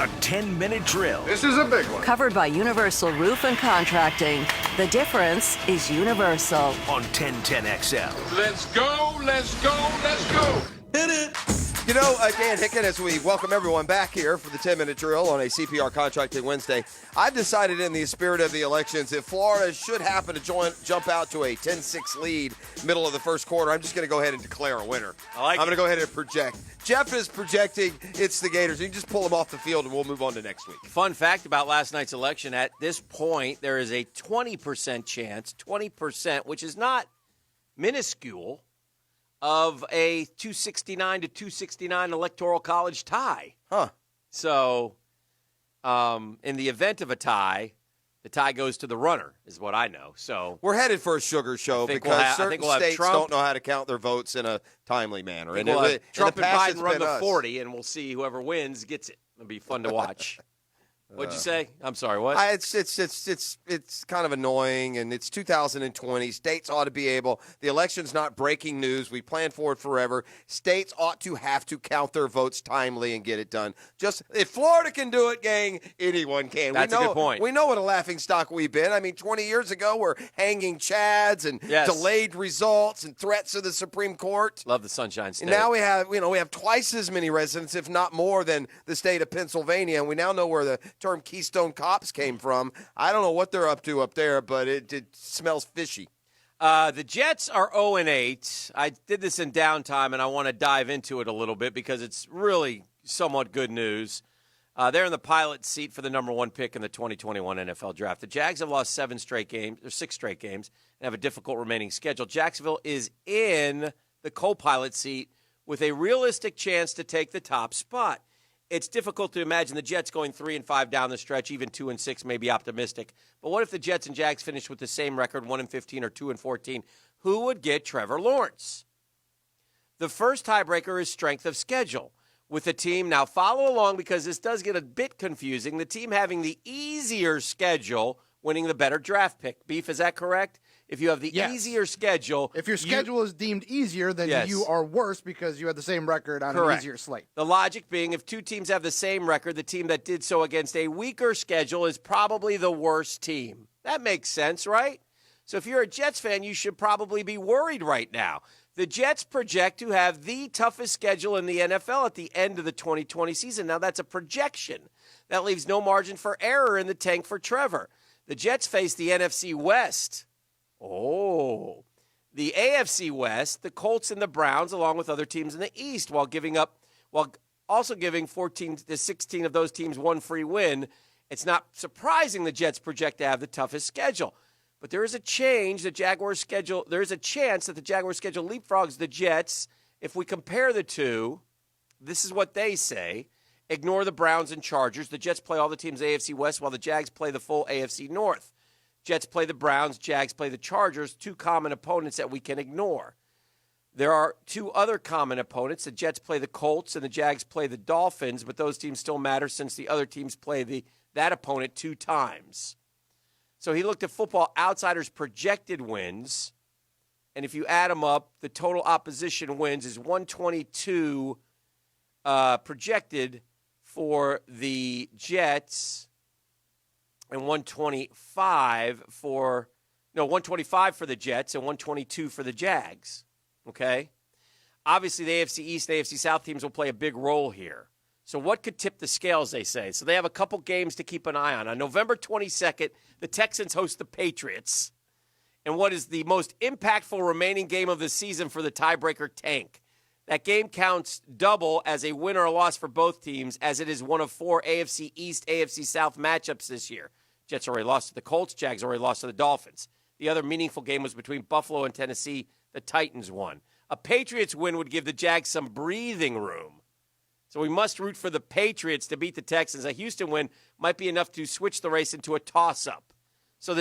The 10-minute drill. This is a big one. Covered by Universal Roof and Contracting. The difference is universal. On 1010XL. Let's go, let's go, let's go. Hit it. You know, Dan Hicken, as we welcome everyone back here for the 10-minute drill on a CPR Contracting Wednesday, I've decided in the spirit of the elections, if Florida should happen to jump out to a 10-6 lead middle of the first quarter, I'm just going to go ahead and declare a winner. I'm going to go ahead and project. Jeff is projecting it's the Gators. You can just pull them off the field, and we'll move on to next week. Fun fact about last night's election, at this point, there is a 20% chance, 20%, which is not minuscule, of a 269 to 269 electoral college tie. Huh. So, in the event of a tie, the tie goes to the runner, is what I know. So we're headed for a sugar show because certain states don't know how to count their votes in a timely manner. And Trump and Biden run the 40, and we'll see whoever wins gets it. It'll be fun to watch. What'd you say? I'm sorry, what? It's kind of annoying, and it's 2020. States ought to be able. The election's not breaking news. We planned for it forever. States ought to have to count their votes timely and get it done. Just if Florida can do it, gang, anyone can. That's a good point. We know what a laughingstock we've been. I mean, 20 years ago, we're hanging chads and delayed results and threats of the Supreme Court. Love the Sunshine State. And now we have twice as many residents, if not more, than the state of Pennsylvania, and we now know where the term Keystone Cops came from. I don't know what they're up to up there, but it smells fishy. The Jets are 0-8. I did this in downtime, and I want to dive into it a little bit because it's really somewhat good news. They're in the pilot seat for the number one pick in the 2021 NFL Draft. The Jags have lost 6 straight games, and have a difficult remaining schedule. Jacksonville is in the co-pilot seat with a realistic chance to take the top spot. It's difficult to imagine the Jets going 3-5 down the stretch, even 2-6 may be optimistic. But what if the Jets and Jags finish with the same record, 1-15 or 2-14? Who would get Trevor Lawrence? The first tiebreaker is strength of schedule. With the team, now follow along because this does get a bit confusing, the team having the easier schedule, winning the better draft pick. Beef, is that correct? If you have the easier schedule. If your schedule is deemed easier, then you are worse because you had the same record on an easier slate. The logic being if two teams have the same record, the team that did so against a weaker schedule is probably the worst team. That makes sense, right? So if you're a Jets fan, you should probably be worried right now. The Jets project to have the toughest schedule in the NFL at the end of the 2020 season. Now, that's a projection. That leaves no margin for error in the tank for Trevor. The Jets face the NFC West. The AFC West, the Colts and the Browns, along with other teams in the East, while also giving 14 to 16 of those teams one free win. It's not surprising the Jets project to have the toughest schedule. But there is a change. There is a chance that the Jaguars schedule leapfrogs the Jets. If we compare the two, this is what they say. Ignore the Browns and Chargers. The Jets play all the teams AFC West while the Jags play the full AFC North. Jets play the Browns, Jags play the Chargers, 2 common opponents that we can ignore. There are 2 other common opponents. The Jets play the Colts and the Jags play the Dolphins, but those teams still matter since the other teams play that opponent 2 times. So he looked at Football Outsiders' projected wins, and if you add them up, the total opposition wins is 122 projected for the Jets and 125 for the Jets and 122 for the Jags, okay? Obviously, the AFC East and AFC South teams will play a big role here. So what could tip the scales, they say? So they have a couple games to keep an eye on. On November 22nd, the Texans host the Patriots. And what is the most impactful remaining game of the season for the tiebreaker tank? That game counts double as a win or a loss for both teams, as it is one of 4 AFC East, AFC South matchups this year. Jets already lost to the Colts. Jags already lost to the Dolphins. The other meaningful game was between Buffalo and Tennessee. The Titans won. A Patriots win would give the Jags some breathing room. So we must root for the Patriots to beat the Texans. A Houston win might be enough to switch the race into a toss-up. So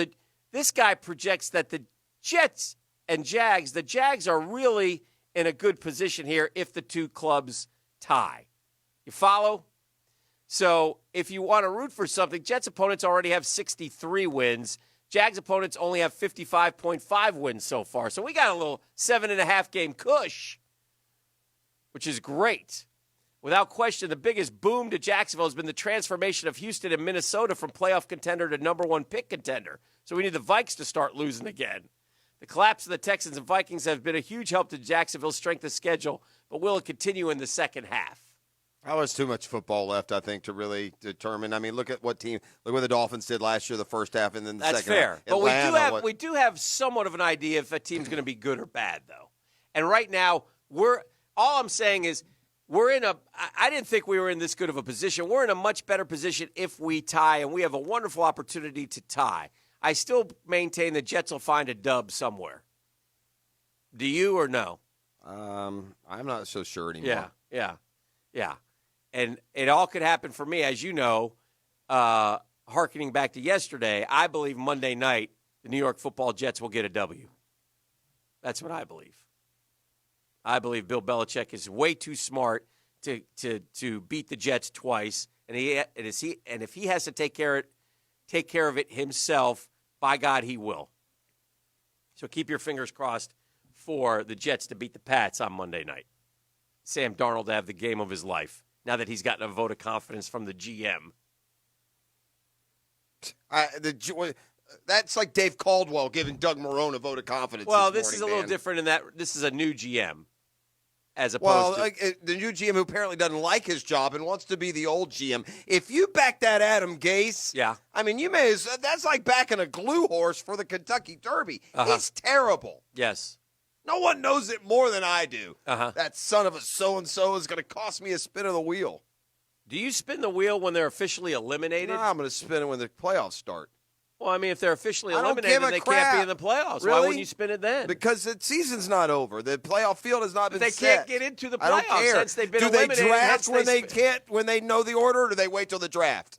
this guy projects that the Jets and Jags, the Jags are really in a good position here if the 2 clubs tie. You follow? So if you want to root for something, Jets opponents already have 63 wins. Jags opponents only have 55.5 wins so far. So we got a little 7.5 game cush, which is great. Without question, the biggest boom to Jacksonville has been the transformation of Houston and Minnesota from playoff contender to number 1 pick contender. So we need the Vikes to start losing again. The collapse of the Texans and Vikings have been a huge help to Jacksonville's strength of schedule, but will it continue in the second half? Oh, there's too much football left, I think, to really determine. I mean, look at what the Dolphins did last year, the first half, and then the That's second fair. half. But Atlanta, we do have somewhat of an idea if a team's going to be good or bad, though. And right now, all I'm saying is I didn't think we were in this good of a position. We're in a much better position if we tie, and we have a wonderful opportunity to tie. I still maintain the Jets will find a dub somewhere. Do you or no? I'm not so sure anymore. Yeah. And it all could happen for me, as you know, hearkening back to yesterday, I believe Monday night the New York Football Jets will get a W. That's what I believe. I believe Bill Belichick is way too smart to beat the Jets twice, and if he has to take care of it himself, by God, he will. So keep your fingers crossed for the Jets to beat the Pats on Monday night. Sam Darnold to have the game of his life now that he's gotten a vote of confidence from the GM. That's like Dave Caldwell giving Doug Marrone a vote of confidence. Well, this is a little different in that this is a new GM. As opposed to the new GM who apparently doesn't like his job and wants to be the old GM. If you back that Adam Gase, yeah, I mean, that's like backing a glue horse for the Kentucky Derby. He's terrible. Yes. No one knows it more than I do. Uh-huh. That son of a so-and-so is going to cost me a spin of the wheel. Do you spin the wheel when they're officially eliminated? No, I'm going to spin it when the playoffs start. Well, I mean, if they're officially eliminated, then they can't be in the playoffs. Really? Why wouldn't you spin it then? Because the season's not over. The playoff field has not been set. They can't get into the I don't playoffs care. since they've been do eliminated. Do they draft when they know the order, or do they wait till the draft?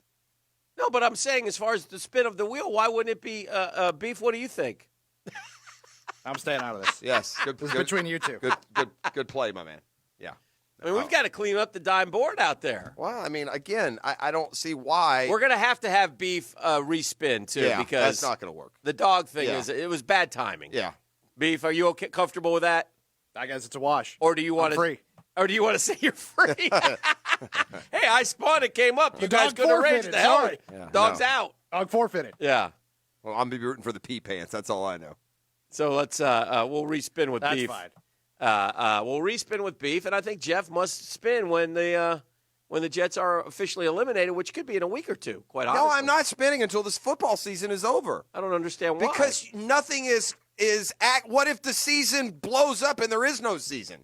No, but I'm saying as far as the spin of the wheel, why wouldn't it be Beef? What do you think? I'm staying out of this. Yes. Good, between you two. Good play, my man. Yeah. I mean, we've got to clean up the dime board out there. Well, I mean, again, I don't see why. We're going to have Beef respin, too, because that's not going to work. The dog thing it was bad timing. Yeah. Beef, are you comfortable with that? I guess it's a wash. Or do you want free? Or do you want to say you're free? Hey, I spun. It came up. You the guys couldn't arrange it. The hell. Yeah, Dog's out. Dog forfeited. Yeah. Well, I'm be rooting for the pee pants. That's all I know. So let's we'll respin with Beef. That's fine. We'll respin with Beef, and I think Jeff must spin when the Jets are officially eliminated, which could be in a week or two. Quite honestly. No, I'm not spinning until this football season is over. I don't understand why. Because nothing is what if the season blows up and there is no season?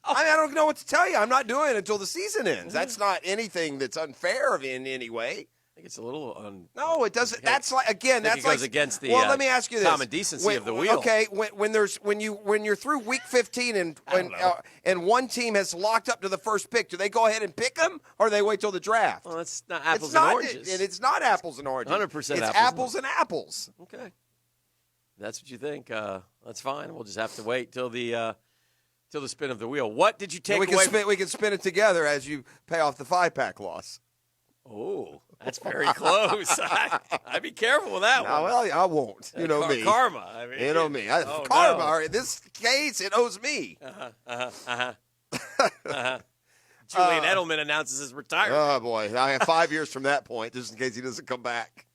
I don't know what to tell you. I'm not doing it until the season ends. That's not anything that's unfair in any way. I think it's a little No, it doesn't. That's like it goes against the let me ask you this. Common decency of the wheel. Okay, when you're through week 15 and one team has locked up to the first pick, do they go ahead and pick them or do they wait till the draft? Well, that's not apples and oranges. It's not apples and oranges. 100% It's apples and apples. Okay, that's what you think. That's fine. We'll just have to wait till the spin of the wheel. What did you take away? We can spin it together as you pay off the 5-pack loss. Oh, that's very close. I'd be careful with that one. Well, I won't. You know me. Karma. I mean, you know me. Karma. No. In this case, it owes me. Julian Edelman announces his retirement. Oh, boy. I have 5 years from that point, just in case he doesn't come back.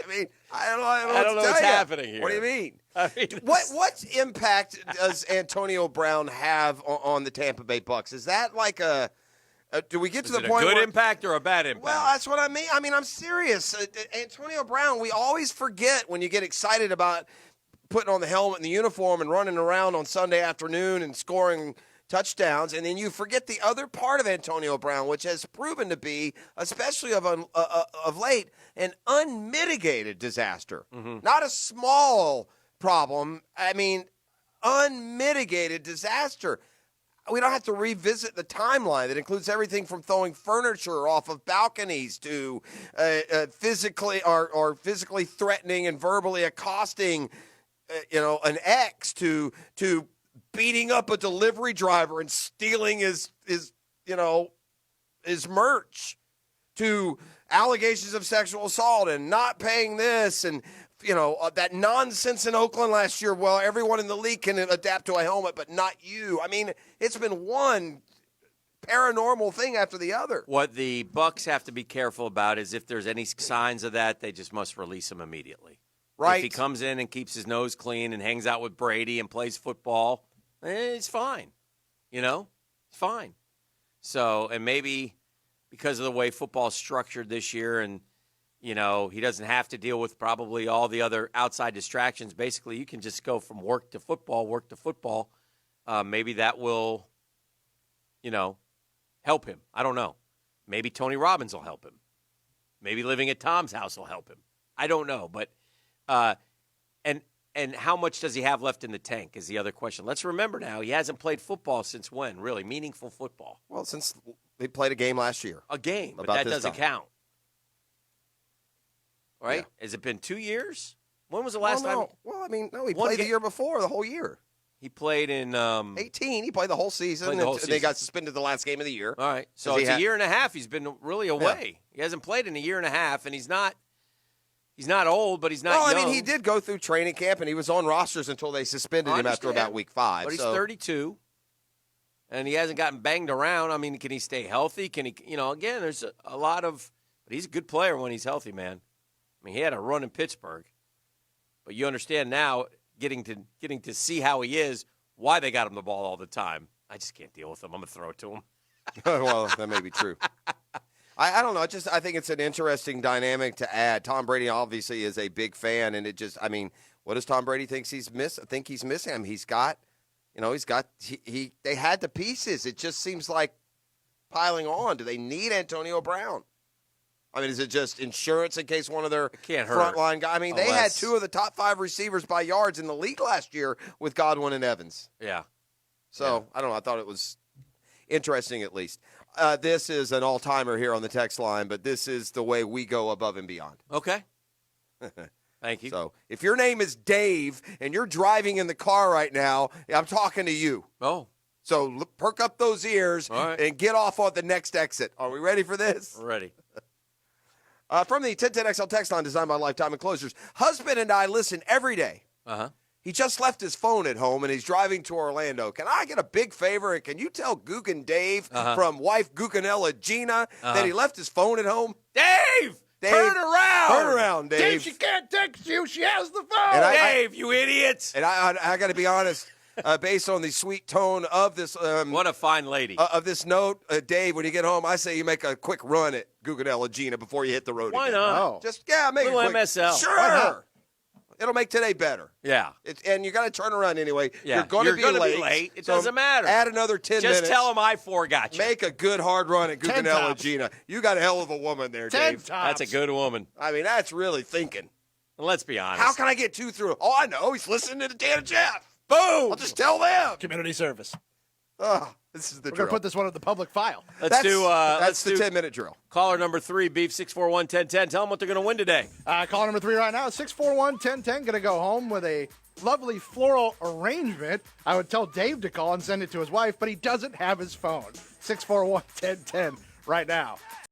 I mean, I don't know what's happening here. What do you mean? I mean what impact does Antonio Brown have on the Tampa Bay Bucks? Is that like a do we get to the point a good where, impact or a bad impact? Well, that's what I mean. I mean, I'm serious. Antonio Brown, we always forget when you get excited about putting on the helmet and the uniform and running around on Sunday afternoon and scoring touchdowns, and then you forget the other part of Antonio Brown, which has proven to be, especially of late, an unmitigated disaster. Mm-hmm. Not a small problem. I mean, unmitigated disaster. We don't have to revisit the timeline that includes everything from throwing furniture off of balconies to physically threatening and verbally accosting, an ex to beating up a delivery driver and stealing his merch, to allegations of sexual assault and not paying this and that nonsense in Oakland last year. Well, everyone in the league can adapt to a helmet, but not you. I mean, it's been one paranormal thing after the other. What the Bucks have to be careful about is if there's any signs of that, they just must release him immediately. Right. If he comes in and keeps his nose clean and hangs out with Brady and plays football, it's fine. It's fine. So, and maybe because of the way football's structured this year and, he doesn't have to deal with probably all the other outside distractions. Basically, you can just go from work to football. Maybe that will, help him. I don't know. Maybe Tony Robbins will help him. Maybe living at Tom's house will help him. I don't know. But, and how much does he have left in the tank is the other question. Let's remember now, he hasn't played football since when, really? Meaningful football. Well, since they played a game last year. A game, but About that this doesn't time. count. Right? Yeah. Has it been 2 years? When was the last time? Well, no, he One played the ga- year before, the whole year. He played in 18, he played the whole season, Played the whole and they season. got suspended the last game of the year. All right. So He it's a had- year and a half he's been really away. He hasn't played in a year and a half, and he's not old, but he's not Well, young. I mean, he did go through training camp, and he was on rosters until they suspended I him after understand. about week 5. But he's so. 32, and he hasn't gotten banged around. I mean, can he stay healthy? Can he, again, there's a lot of – but he's a good player when he's healthy, man. I mean, he had a run in Pittsburgh. But you understand now, getting to see how he is, why they got him the ball all the time. I just can't deal with him. I'm going to throw it to him. Well, that may be true. I don't know. I think it's an interesting dynamic to add. Tom Brady obviously is a big fan, and what does Tom Brady think he's missing? I mean, he's got, they had the pieces. It just seems like piling on. Do they need Antonio Brown? I mean, is it just insurance in case one of their can't hurt. frontline guys? I mean, they had Unless- 2 of the top 5 receivers by yards in the league last year with Godwin and Evans. Yeah. So, I don't know. I thought it was interesting at least. This is an all-timer here on the text line, but this is the way we go above and beyond. Okay. Thank you. So if your name is Dave and you're driving in the car right now, I'm talking to you. Oh, So perk up those ears All right. and get off on the next exit. Are we ready for this? we're ready. From the 1010XL text line designed by Lifetime Enclosures, husband and I listen every day. Uh-huh. He just left his phone at home, and he's driving to Orlando. Can I get a big favor, and can you tell Guggen Dave from wife Guganella Gina that he left his phone at home? Dave! Turn around! Turn around, Dave. Dave, she can't text you. She has the phone. And Dave, you idiots! And I got to be honest, based on the sweet tone of this What a fine lady. of this note, Dave, when you get home, I say you make a quick run at Guganella Gina before you hit the road Why again. not? Oh. Just, make Little a quick. MSL. Sure. Why not? It'll make today better. Yeah. And you got to turn around anyway. Yeah, You're going to be gonna late. It so doesn't matter. Add another 10 minutes. Just tell him I forgot you. Make a good hard run at 10 Guganella tops. Gina. You got a hell of a woman there, 10 Dave. tops. That's a good woman. I mean, that's really thinking. And let's be honest. How can I get 2 through? Oh, I know. He's listening to Dan and Jeff. Boom! I'll just tell them. Community service. Oh, this is the We're drill. going to put this one in the public file. Let's do That's the 10-minute drill. caller number 3, Beef 641-1010. Tell them what they're going to win today. Caller number 3 right now, 641-1010. Going to go home with a lovely floral arrangement. I would tell Dave to call and send it to his wife, but he doesn't have his phone. 641-1010 right now.